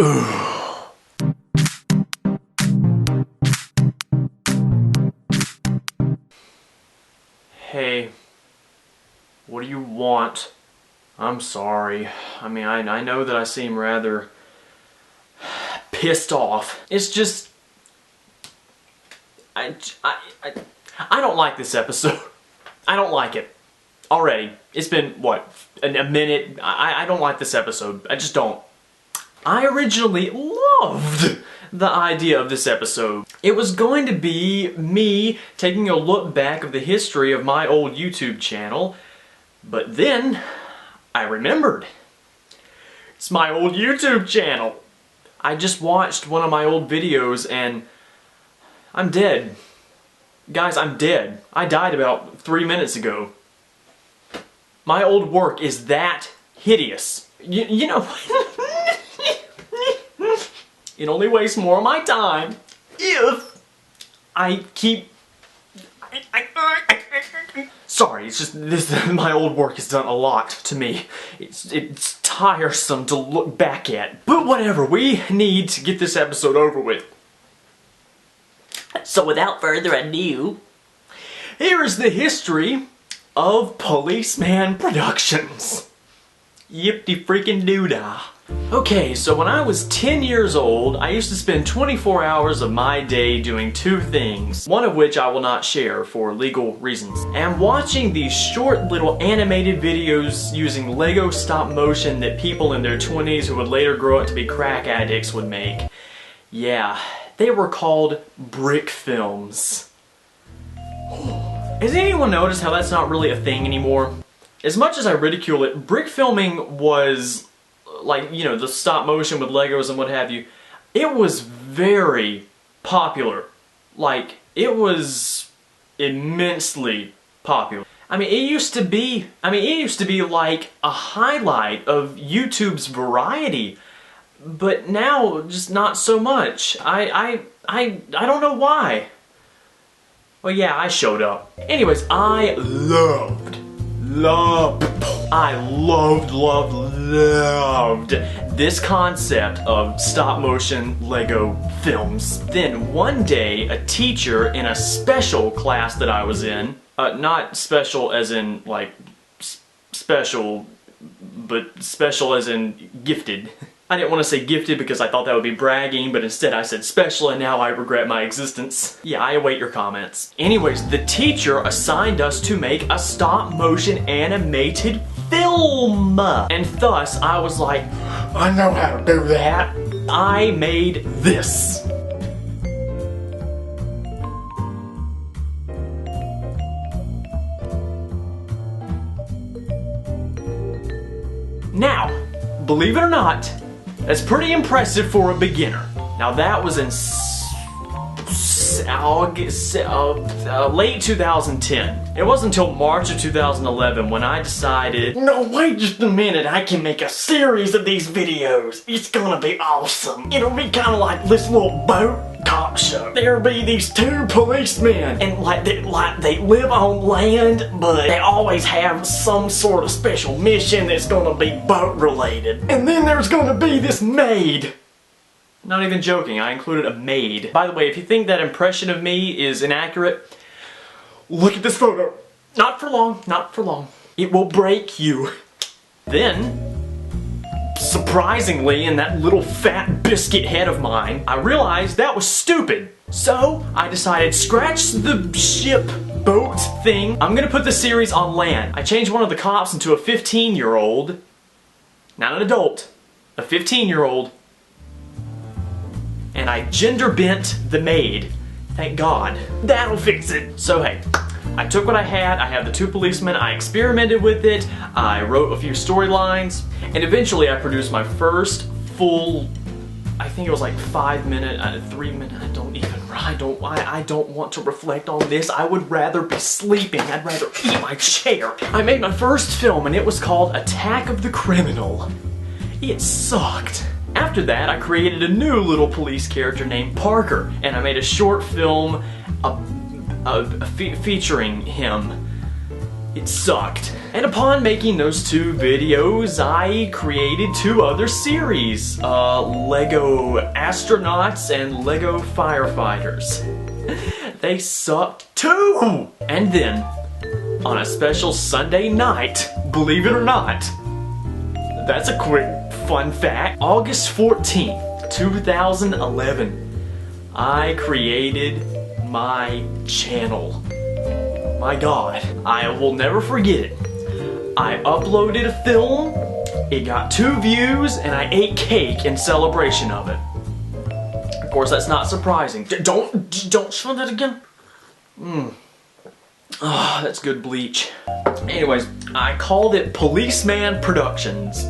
Hey, what do you want? I'm sorry. I mean, I know that I seem rather pissed off. It's just... I don't like this episode. I don't like it. Already. It's been, what, a minute? I don't like this episode. I just don't. I originally loved the idea of this episode. It was going to be me taking a look back of the history of my old YouTube channel, but then I remembered. It's my old YouTube channel. I just watched one of my old videos and I'm dead. Guys, I'm dead. I died about 3 minutes ago. My old work is that hideous. You know, it only wastes more of my time if I keep... Sorry, it's just my old work has done a lot to me. It's tiresome to look back at. But whatever, we need to get this episode over with. So without further ado, here is the history of Policeman Productions. Yip-de-freaking-doo-dah. Okay, so when I was 10 years old, I used to spend 24 hours of my day doing two things, one of which I will not share for legal reasons. And watching these short little animated videos using Lego stop motion that people in their 20s who would later grow up to be crack addicts would make. Yeah, they were called brick films. Has anyone noticed how that's not really a thing anymore? As much as I ridicule it, brick filming was, like, you know, the stop motion with Legos and what have you, it was very popular. Like, it was immensely popular. I mean, it used to be like a highlight of YouTube's variety, but now just not so much. I don't know why. Well, yeah, I showed up. Anyways, I loved this concept of stop motion Lego films. Then one day, a teacher in a special class that I was in, not special as in like special, but special as in gifted. I didn't want to say gifted because I thought that would be bragging, but instead I said special and now I regret my existence. Yeah, I await your comments. Anyways, the teacher assigned us to make a stop-motion animated film. And thus, I was like, I know how to do that. I made this. Now, believe it or not, that's pretty impressive for a beginner. Now that was in late 2010. It wasn't until March of 2011 when I decided, no, wait just a minute, I can make a series of these videos. It's gonna be awesome. It'll be kind of like this little boat cop show. There'll be these two policemen, and they live on land, but they always have some sort of special mission that's gonna be boat related. And then there's gonna be this maid. Not even joking, I included a maid. By the way, if you think that impression of me is inaccurate, look at this photo. Not for long, not for long. It will break you. Then, surprisingly, in that little fat biscuit head of mine, I realized that was stupid. So, I decided, scratch the ship boat thing. I'm gonna put the series on land. I changed one of the cops into a 15-year-old, not an adult, a 15-year-old, and I gender bent the maid. Thank God. That'll fix it. So hey, I took what I had the two policemen, I experimented with it, I wrote a few storylines, and eventually I produced my first full, I think it was like 5 minute, 3 minute, I don't want to reflect on this. I would rather be sleeping. I'd rather eat my chair. I made my first film and it was called Attack of the Criminal. It sucked. After that, I created a new little police character named Parker, and I made a short film featuring him. It sucked. And upon making those 2 videos, I created 2 other series, Lego Astronauts and Lego Firefighters. They sucked too! And then, on a special Sunday night, believe it or not, that's a quick fun fact, August 14th, 2011, I created my channel. My God, I will never forget it. I uploaded a film, it got 2 views, and I ate cake in celebration of it. Of course, that's not surprising. Don't show that again. Oh, that's good bleach. Anyways, I called it Policeman Productions.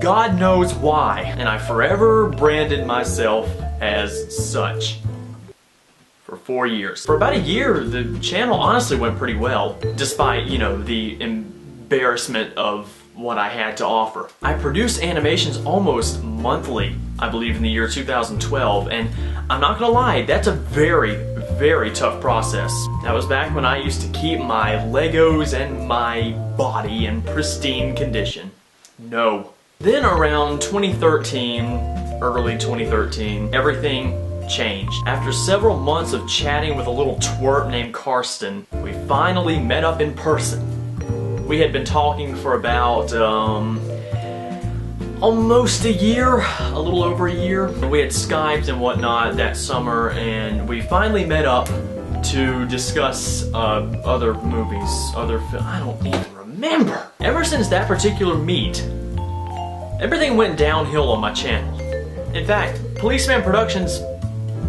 God knows why, and I forever branded myself as such. For 4 years. For about a year, the channel honestly went pretty well, despite, you know, the embarrassment of what I had to offer. I produced animations almost monthly, I believe, in the year 2012, and I'm not gonna lie, that's a very, very tough process. That was back when I used to keep my Legos and my body in pristine condition. No. Then around 2013, early 2013, everything changed. After several months of chatting with a little twerp named Karsten, we finally met up in person. We had been talking for about almost a year, a little over a year. We had Skyped and whatnot that summer, and we finally met up to discuss other movies, I don't even remember. Ever since that particular meet, everything went downhill on my channel. In fact, Policeman Productions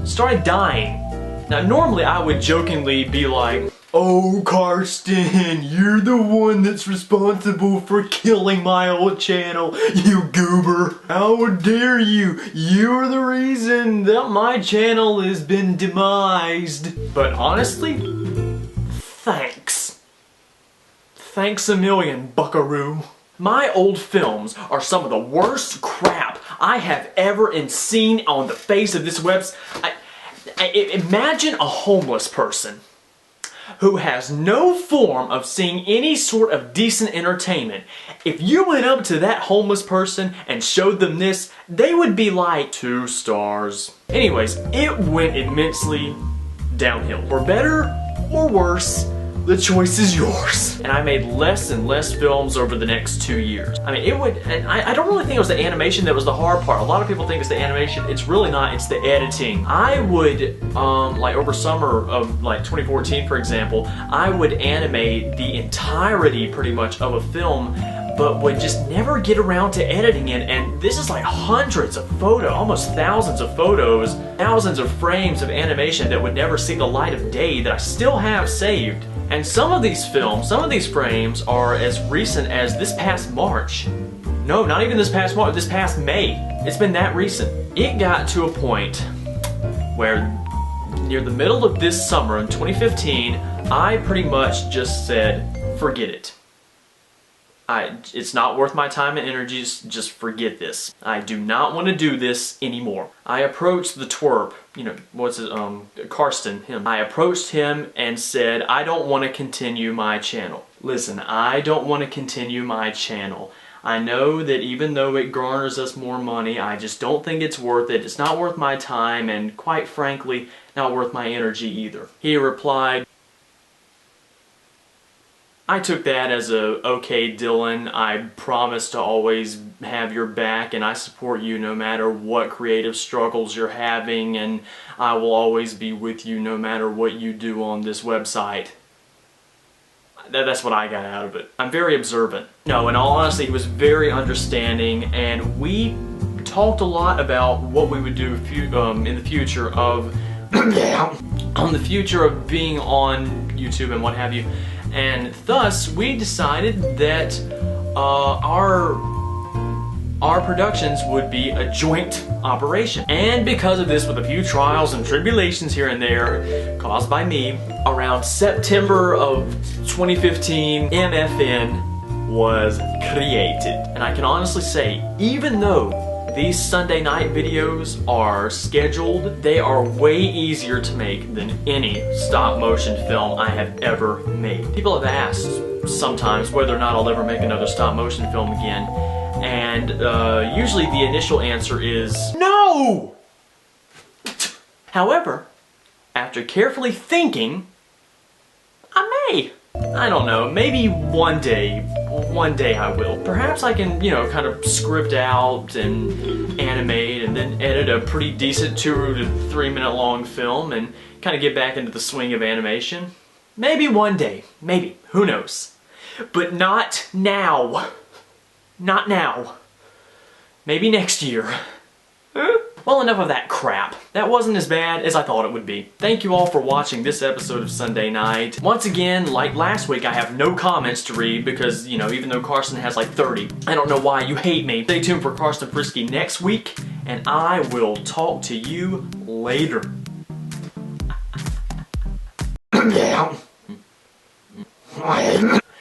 started dying. Now normally I would jokingly be like, "Oh Karsten, you're the one that's responsible for killing my old channel, you goober. How dare you? You're the reason that my channel has been demised." But honestly, thanks. Thanks a million, buckaroo. My old films are some of the worst crap I have ever seen on the face of this website. Imagine a homeless person who has no form of seeing any sort of decent entertainment. If you went up to that homeless person and showed them this, they would be like 2 stars. Anyways, it went immensely downhill. For better or worse, the choice is yours. And I made less and less films over the next 2 years. I mean, I don't really think it was the animation that was the hard part. A lot of people think it's the animation. It's really not, it's the editing. I would, like over summer of like 2014, for example, I would animate the entirety pretty much of a film, but would just never get around to editing it. And this is like hundreds of photos, almost thousands of photos, thousands of frames of animation that would never see the light of day that I still have saved. And some of these films, some of these frames are as recent as this past March. No, not even this past March, this past May. It's been that recent. It got to a point where near the middle of this summer in 2015, I pretty much just said, forget it. It's not worth my time and energy, just forget this. I do not want to do this anymore. I approached the twerp, you know, what's his, Karsten, him. I approached him and said, I don't want to continue my channel. Listen, I don't want to continue my channel. I know that even though it garners us more money, I just don't think it's worth it. It's not worth my time, and quite frankly, not worth my energy either. He replied, I took that as a, okay Dylan, I promise to always have your back and I support you no matter what creative struggles you're having, and I will always be with you no matter what you do on this website. That's what I got out of it. I'm very observant. No, in all honesty, he was very understanding, and we talked a lot about what we would do in the future of on the future of being on YouTube and what have you. And thus, we decided that our productions would be a joint operation. And because of this, with a few trials and tribulations here and there caused by me, around September of 2015, MFN was created. And I can honestly say, even though these Sunday night videos are scheduled, they are way easier to make than any stop motion film I have ever made. People have asked sometimes whether or not I'll ever make another stop motion film again, and usually the initial answer is no! However, after carefully thinking, I may. I don't know, maybe one day I will. Perhaps I can, you know, kind of script out and animate and then edit a pretty decent 2 to 3 minute long film and kind of get back into the swing of animation. Maybe one day, maybe, who knows. But not now. Not now. Maybe next year. Well, enough of that crap. That wasn't as bad as I thought it would be. Thank you all for watching this episode of Sunday Night. Once again, like last week, I have no comments to read because, you know, even though Carson has like 30, I don't know why you hate me. Stay tuned for Carson Frisky next week, and I will talk to you later.